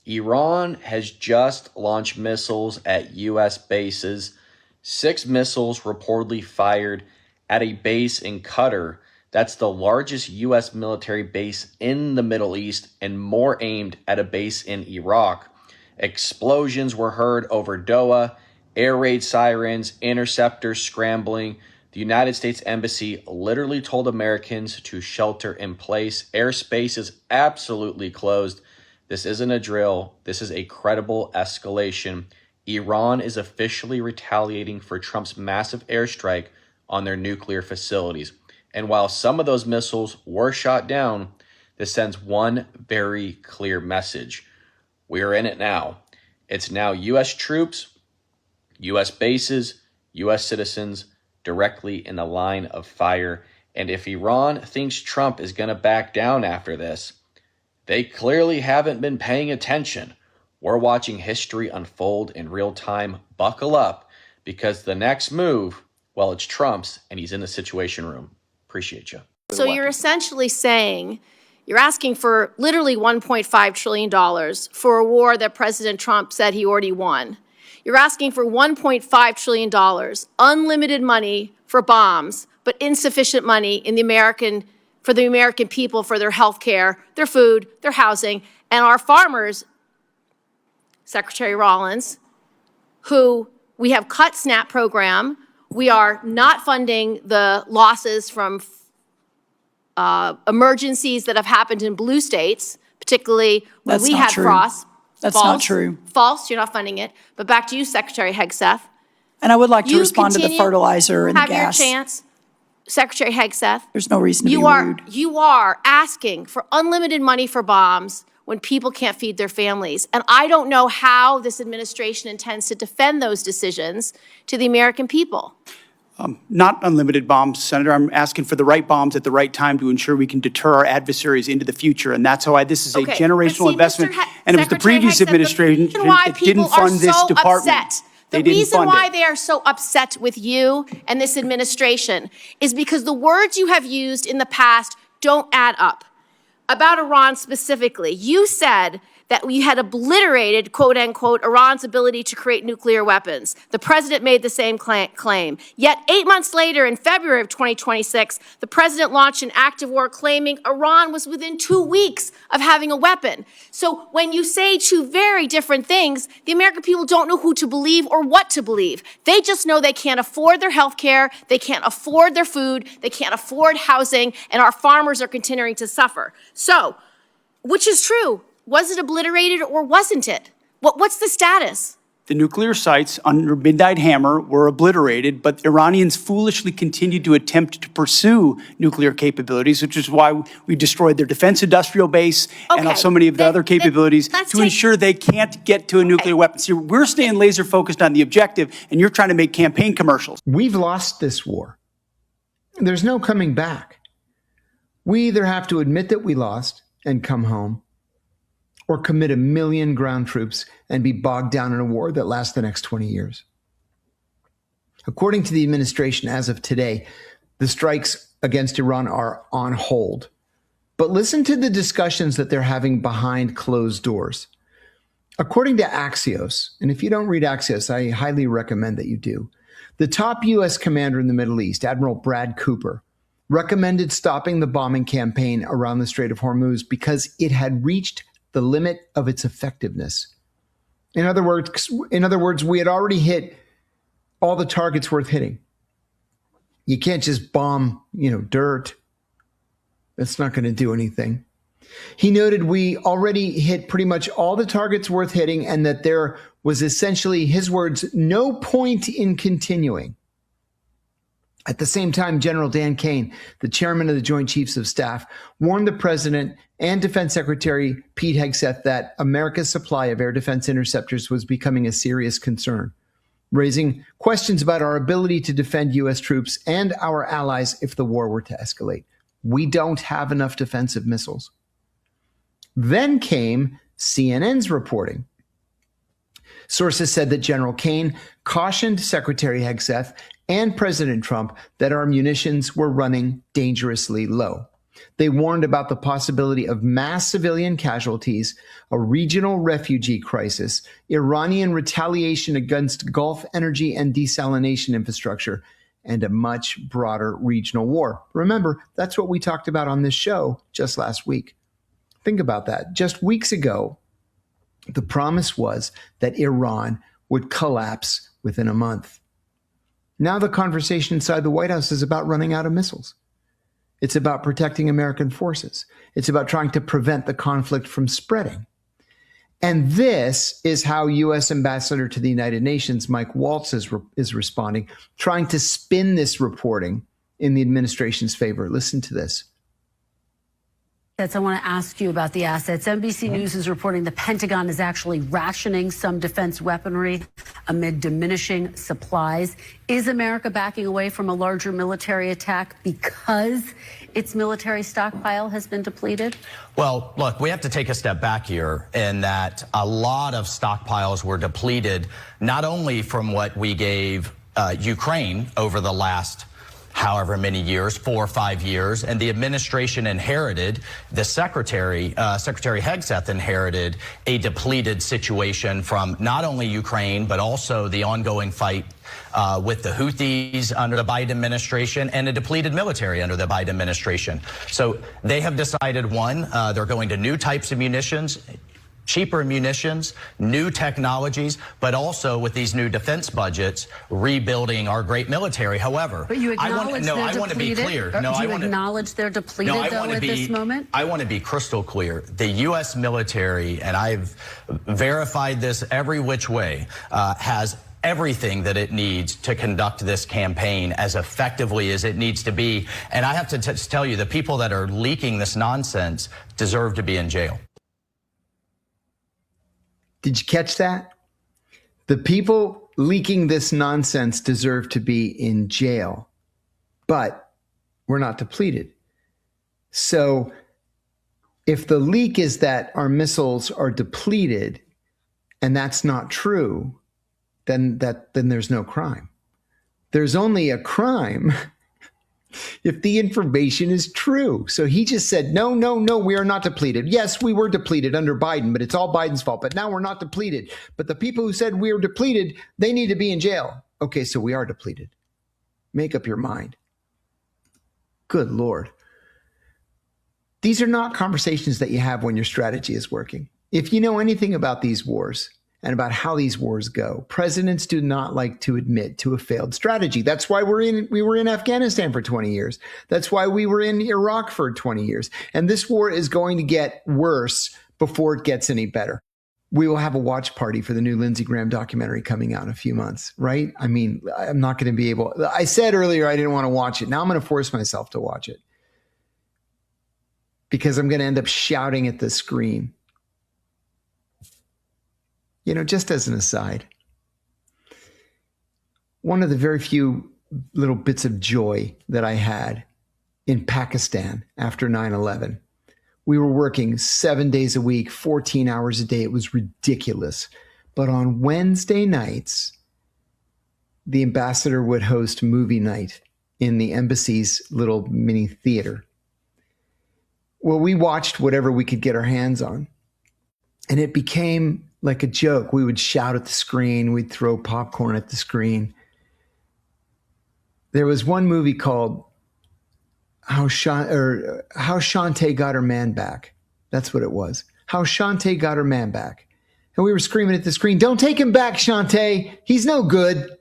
Iran has just launched missiles at U.S. bases. 6 missiles reportedly fired at a base in Qatar. That's the largest U.S. military base in the Middle East, and more aimed at a base in Iraq. Explosions were heard over Doha, air raid sirens, interceptors scrambling. The United States Embassy literally told Americans to shelter in place. Airspace is absolutely closed. This isn't a drill. This is a credible escalation. Iran is officially retaliating for Trump's massive airstrike on their nuclear facilities. And while some of those missiles were shot down, this sends one very clear message. We are in it now. It's now U.S. troops, U.S. bases, U.S. citizens directly in the line of fire. And if Iran thinks Trump is going to back down after this, they clearly haven't been paying attention. We're watching history unfold in real time. Buckle up, because the next move, well, it's Trump's, and he's in the Situation Room. Appreciate you. So you're essentially saying you're asking for literally $1.5 trillion for a war that President Trump said he already won. You're asking for $1.5 trillion, unlimited money for bombs, but insufficient money for the American people, for their health care, their food, their housing, and our farmers, Secretary Rollins, who we have cut SNAP program. We are not funding the losses from emergencies that have happened in blue states, particularly when we had frost. That's not true. False, you're not funding it. But back to you, Secretary Hegseth. And I would like to respond to the fertilizer and the gas. Have your chance. Secretary Hegseth. There's no reason to be rude. You are asking for unlimited money for bombs when people can't feed their families. And I don't know how this administration intends to defend those decisions to the American people. Not unlimited bombs, Senator. I'm asking for the right bombs at the right time to ensure we can deter our adversaries into the future. And that's why this is a generational investment. And it was the previous administration that didn't fund this department. The reason why they are so upset with you and this administration is because the words you have used in the past don't add up. About Iran specifically, you said that we had obliterated, quote unquote, Iran's ability to create nuclear weapons. The president made the same claim. Yet 8 months later, in February of 2026, the president launched an active war claiming Iran was within 2 weeks of having a weapon. So when you say two very different things, the American people don't know who to believe or what to believe. They just know they can't afford their health care, they can't afford their food, they can't afford housing, and our farmers are continuing to suffer. So, which is true? Was it obliterated or wasn't it? What's the status? The nuclear sites under Midnight Hammer were obliterated, but Iranians foolishly continued to attempt to pursue nuclear capabilities, which is why we destroyed their defense industrial base and so many of the other capabilities to ensure they can't get to a nuclear weapon. See, we're staying laser focused on the objective, and you're trying to make campaign commercials. We've lost this war. There's no coming back. We either have to admit that we lost and come home, or commit 1 million ground troops and be bogged down in a war that lasts the next 20 years. According to the administration as of today, the strikes against Iran are on hold. But listen to the discussions that they're having behind closed doors. According to Axios, and if you don't read Axios, I highly recommend that you do, the top U.S. commander in the Middle East, Admiral Brad Cooper, recommended stopping the bombing campaign around the Strait of Hormuz because it had reached the limit of its effectiveness. In other words, we had already hit all the targets worth hitting. You can't just bomb, dirt. That's not going to do anything. He noted we already hit pretty much all the targets worth hitting and that there was essentially, his words, no point in continuing. At the same time, General Dan Kane, the chairman of the Joint Chiefs of Staff, warned the president and Defense Secretary Pete Hegseth that America's supply of air defense interceptors was becoming a serious concern, raising questions about our ability to defend U.S. troops and our allies if the war were to escalate. We don't have enough defensive missiles. Then came CNN's reporting. Sources said that General Kane cautioned Secretary Hegseth and President Trump that our munitions were running dangerously low. They warned about the possibility of mass civilian casualties, a regional refugee crisis, Iranian retaliation against Gulf energy and desalination infrastructure, and a much broader regional war. Remember, that's what we talked about on this show just last week. Think about that. Just weeks ago, the promise was that Iran would collapse within a month. Now the conversation inside the White House is about running out of missiles. It's about protecting American forces. It's about trying to prevent the conflict from spreading. And this is how U.S. Ambassador to the United Nations, Mike Waltz, is responding, trying to spin this reporting in the administration's favor. Listen to this. I want to ask you about the assets. NBC News is reporting the Pentagon is actually rationing some defense weaponry amid diminishing supplies. Is America backing away from a larger military attack because its military stockpile has been depleted? Well, look, we have to take a step back here in that a lot of stockpiles were depleted, not only from what we gave Ukraine over the last however many years, 4 or 5 years, and the administration inherited, the Secretary Hegseth inherited a depleted situation from not only Ukraine, but also the ongoing fight with the Houthis under the Biden administration and a depleted military under the Biden administration. So they have decided, one, they're going to new types of munitions, cheaper munitions, new technologies, but also with these new defense budgets, rebuilding our great military. However, but you acknowledge I want to be clear. Do you acknowledge they're depleted, though, at this moment? I want to be crystal clear. The U.S. military, and I've verified this every which way, has everything that it needs to conduct this campaign as effectively as it needs to be. And I have to tell you, the people that are leaking this nonsense deserve to be in jail. Did you catch that? The people leaking this nonsense deserve to be in jail, but we're not depleted. So if the leak is that our missiles are depleted and that's not true, then there's no crime. There's only a crime if the information is true. So he just said, no, we are not depleted. Yes, we were depleted under Biden, but it's all Biden's fault. But now we're not depleted. But the people who said we were depleted, they need to be in jail. Okay, so we are depleted. Make up your mind. Good Lord. These are not conversations that you have when your strategy is working. If you know anything about these wars, and about how these wars go, presidents do not like to admit to a failed strategy. That's why we were in Afghanistan for 20 years. That's why we were in Iraq for 20 years. And this war is going to get worse before it gets any better. We will have a watch party for the new Lindsey Graham documentary coming out in a few months, right? I mean, I'm not going to be able. I said earlier I didn't want to watch it. Now I'm going to force myself to watch it because I'm going to end up shouting at the screen. You know, just as an aside, one of the very few little bits of joy that I had in Pakistan after 9/11, we were working 7 days a week, 14 hours a day. It was ridiculous. But on Wednesday nights, the ambassador would host movie night in the embassy's little mini theater. Well, we watched whatever we could get our hands on. And it became like a joke. We would shout at the screen. We'd throw popcorn at the screen. There was one movie called How Shantae Got Her Man Back. That's what it was. How Shantae Got Her Man Back. And we were screaming at the screen, "Don't take him back, Shantae. He's no good."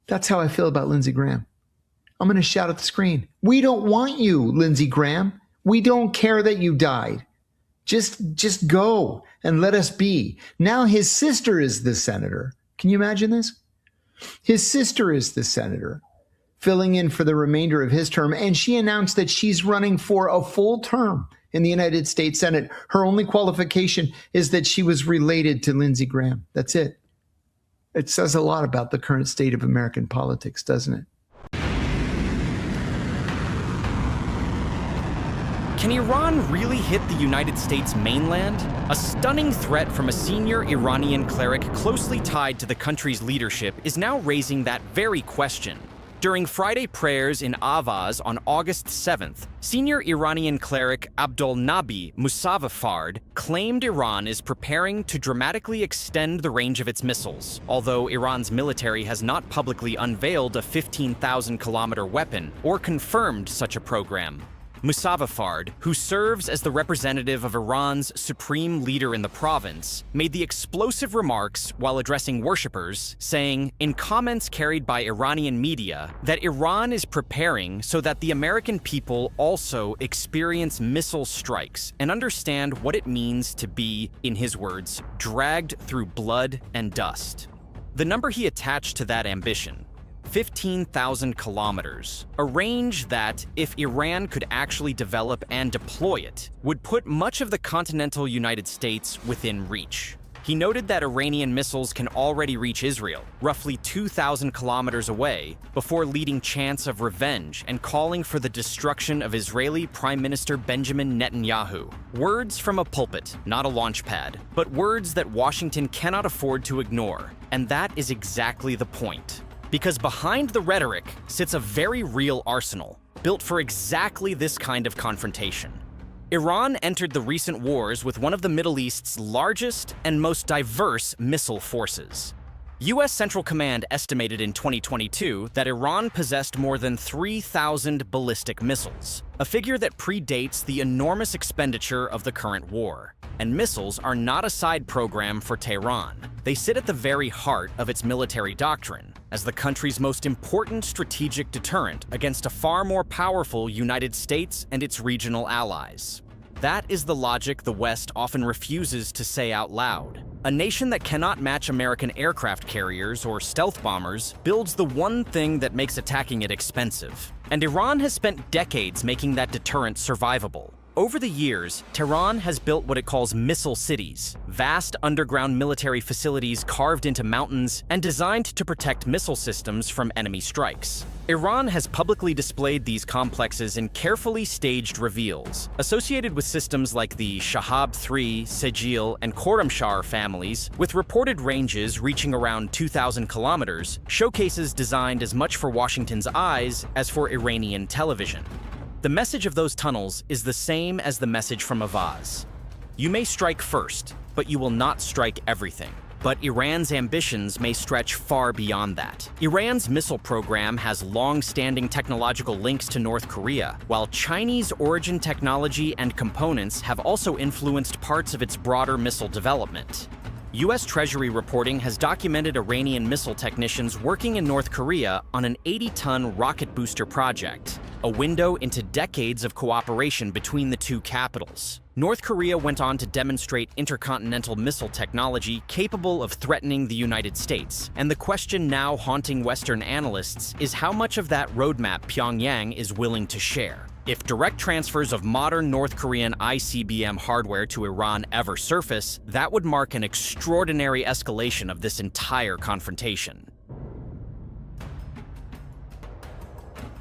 That's how I feel about Lindsey Graham. I'm going to shout at the screen. We don't want you, Lindsey Graham. We don't care that you died. Just go and let us be. Now his sister is the senator. Can you imagine this? His sister is the senator filling in for the remainder of his term. And she announced that she's running for a full term in the United States Senate. Her only qualification is that she was related to Lindsey Graham. That's it. It says a lot about the current state of American politics, doesn't it? Can Iran really hit the United States mainland? A stunning threat from a senior Iranian cleric closely tied to the country's leadership is now raising that very question. During Friday prayers in Avaz on August 7th, senior Iranian cleric Abdolnabi Musaffafard claimed Iran is preparing to dramatically extend the range of its missiles, although Iran's military has not publicly unveiled a 15,000-kilometer weapon or confirmed such a program. Musaffafard, who serves as the representative of Iran's supreme leader in the province, made the explosive remarks while addressing worshippers, saying, in comments carried by Iranian media, that Iran is preparing so that the American people also experience missile strikes and understand what it means to be, in his words, dragged through blood and dust. The number he attached to that ambition, 15,000 kilometers, a range that, if Iran could actually develop and deploy it, would put much of the continental United States within reach. He noted that Iranian missiles can already reach Israel, roughly 2,000 kilometers away, before leading chants of revenge and calling for the destruction of Israeli Prime Minister Benjamin Netanyahu. Words from a pulpit, not a launch pad, but words that Washington cannot afford to ignore. And that is exactly the point. Because behind the rhetoric sits a very real arsenal, built for exactly this kind of confrontation. Iran entered the recent wars with one of the Middle East's largest and most diverse missile forces. U.S. Central Command estimated in 2022 that Iran possessed more than 3,000 ballistic missiles, a figure that predates the enormous expenditure of the current war. And missiles are not a side program for Tehran. They sit at the very heart of its military doctrine, as the country's most important strategic deterrent against a far more powerful United States and its regional allies. That is the logic the West often refuses to say out loud. A nation that cannot match American aircraft carriers or stealth bombers builds the one thing that makes attacking it expensive. And Iran has spent decades making that deterrent survivable. Over the years, Tehran has built what it calls missile cities, vast underground military facilities carved into mountains and designed to protect missile systems from enemy strikes. Iran has publicly displayed these complexes in carefully staged reveals, associated with systems like the Shahab-3, Sejil, and Khorramshahr families, with reported ranges reaching around 2,000 kilometers, showcases designed as much for Washington's eyes as for Iranian television. The message of those tunnels is the same as the message from Avaz. You may strike first, but you will not strike everything. But Iran's ambitions may stretch far beyond that. Iran's missile program has long-standing technological links to North Korea, while Chinese origin technology and components have also influenced parts of its broader missile development. U.S. Treasury reporting has documented Iranian missile technicians working in North Korea on an 80-ton rocket booster project, a window into decades of cooperation between the two capitals. North Korea went on to demonstrate intercontinental missile technology capable of threatening the United States, and the question now haunting Western analysts is how much of that roadmap Pyongyang is willing to share. If direct transfers of modern North Korean ICBM hardware to Iran ever surface, that would mark an extraordinary escalation of this entire confrontation.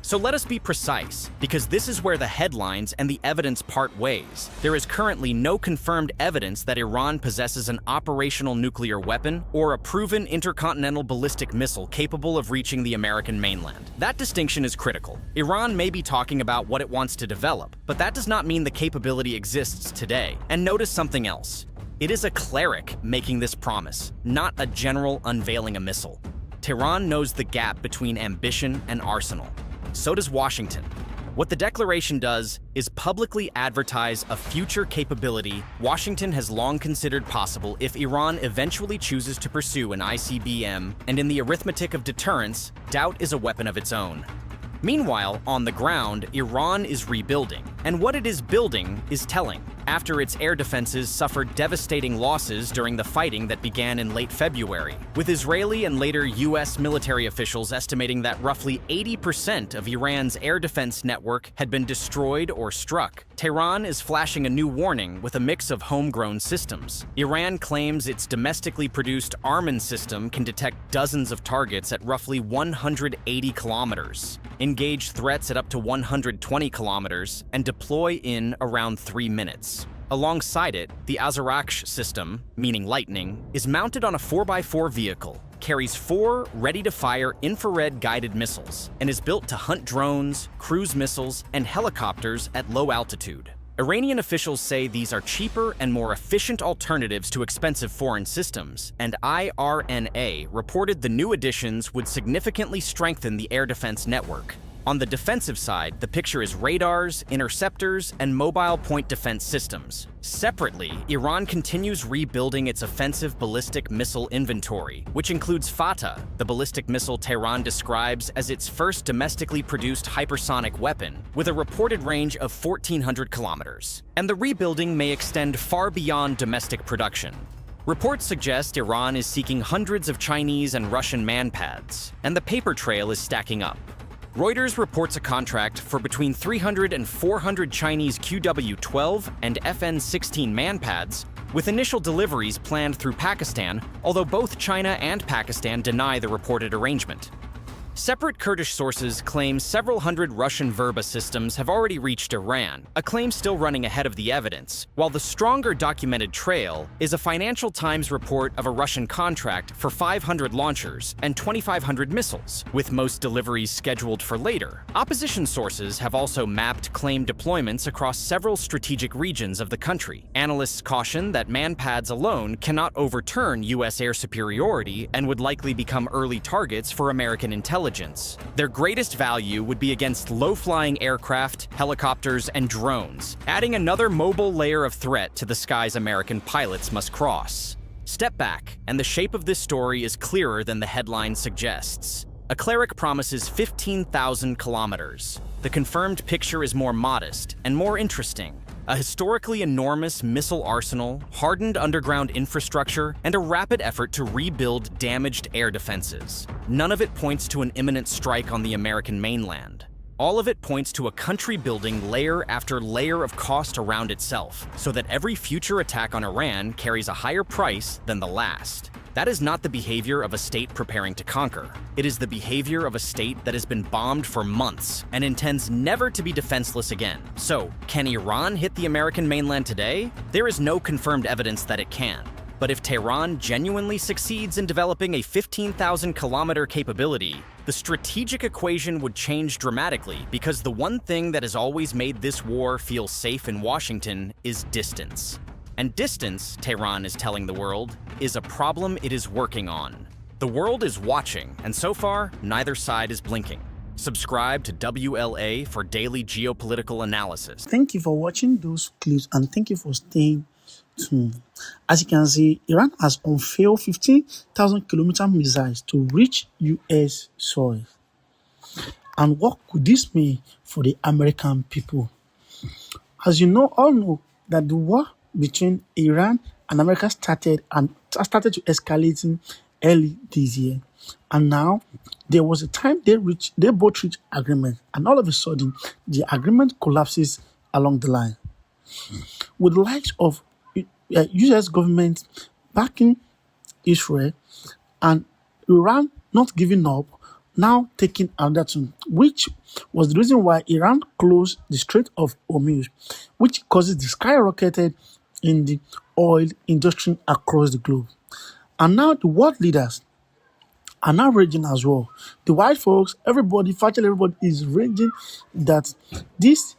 So let us be precise, because this is where the headlines and the evidence part ways. There is currently no confirmed evidence that Iran possesses an operational nuclear weapon or a proven intercontinental ballistic missile capable of reaching the American mainland. That distinction is critical. Iran may be talking about what it wants to develop, but that does not mean the capability exists today. And notice something else. It is a cleric making this promise, not a general unveiling a missile. Tehran knows the gap between ambition and arsenal. So does Washington. What the declaration does is publicly advertise a future capability Washington has long considered possible if Iran eventually chooses to pursue an ICBM, and in the arithmetic of deterrence, doubt is a weapon of its own. Meanwhile, on the ground, Iran is rebuilding, and what it is building is telling. After its air defenses suffered devastating losses during the fighting that began in late February, with Israeli and later U.S. military officials estimating that roughly 80% of Iran's air defense network had been destroyed or struck. Tehran is flashing a new warning with a mix of homegrown systems. Iran claims its domestically produced Arman system can detect dozens of targets at roughly 180 kilometers, engage threats at up to 120 kilometers, and deploy in around 3 minutes. Alongside it, the Azaraksh system, meaning lightning, is mounted on a 4x4 vehicle, carries 4 ready-to-fire infrared-guided missiles, and is built to hunt drones, cruise missiles, and helicopters at low altitude. Iranian officials say these are cheaper and more efficient alternatives to expensive foreign systems, and IRNA reported the new additions would significantly strengthen the air defense network. On the defensive side, the picture is radars, interceptors, and mobile point defense systems. Separately, Iran continues rebuilding its offensive ballistic missile inventory, which includes Fatah, the ballistic missile Tehran describes as its first domestically produced hypersonic weapon, with a reported range of 1,400 kilometers. And the rebuilding may extend far beyond domestic production. Reports suggest Iran is seeking hundreds of Chinese and Russian manpads, and the paper trail is stacking up. Reuters reports a contract for between 300 and 400 Chinese QW-12 and FN-16 manpads, with initial deliveries planned through Pakistan, although both China and Pakistan deny the reported arrangement. Separate Kurdish sources claim several hundred Russian Verba systems have already reached Iran, a claim still running ahead of the evidence, while the stronger documented trail is a Financial Times report of a Russian contract for 500 launchers and 2,500 missiles, with most deliveries scheduled for later. Opposition sources have also mapped claimed deployments across several strategic regions of the country. Analysts caution that manpads alone cannot overturn U.S. air superiority and would likely become early targets for American intelligence. Their greatest value would be against low-flying aircraft, helicopters, and drones, adding another mobile layer of threat to the skies American pilots must cross. Step back, and the shape of this story is clearer than the headline suggests. A cleric promises 15,000 kilometers. The confirmed picture is more modest and more interesting. A historically enormous missile arsenal, hardened underground infrastructure, and a rapid effort to rebuild damaged air defenses. None of it points to an imminent strike on the American mainland. All of it points to a country building layer after layer of cost around itself, so that every future attack on Iran carries a higher price than the last. That is not the behavior of a state preparing to conquer. It is the behavior of a state that has been bombed for months and intends never to be defenseless again. So, can Iran hit the American mainland today? There is no confirmed evidence that it can. But if Tehran genuinely succeeds in developing a 15,000-kilometer capability, the strategic equation would change dramatically, because the one thing that has always made this war feel safe in Washington is distance. And distance, Tehran is telling the world, is a problem it is working on. The world is watching, and so far, neither side is blinking. Subscribe to WLA for daily geopolitical analysis. Thank you for watching those clips, and thank you for staying tuned. As you can see, Iran has unveiled 15,000-kilometer missiles to reach U.S. soil. And what could this mean for the American people? As you know, all know that the war between Iran and America started to escalate early this year. And now there was a time they both reached agreement, and all of a sudden the agreement collapses along the line. With the likes of US government backing Israel and Iran not giving up, now taking another turn, which was the reason why Iran closed the Strait of Hormuz, which causes the skyrocketed in the oil industry across the globe. And now the world leaders are now raging as well. The white folks, virtually everybody is raging that this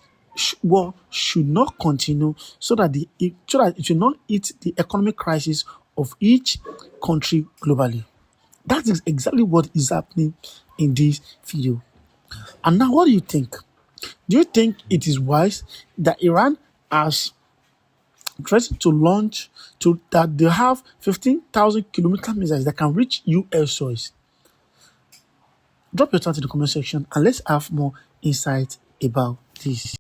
war should not continue, so that it should not eat the economic crisis of each country globally. That is exactly what is happening in this video. And now, what do you think? Do you think it is wise that Iran has threatened to launch that they have 15,000-kilometer missiles that can reach U.S. soils? Drop your thoughts in the comment section and let's have more insight about this.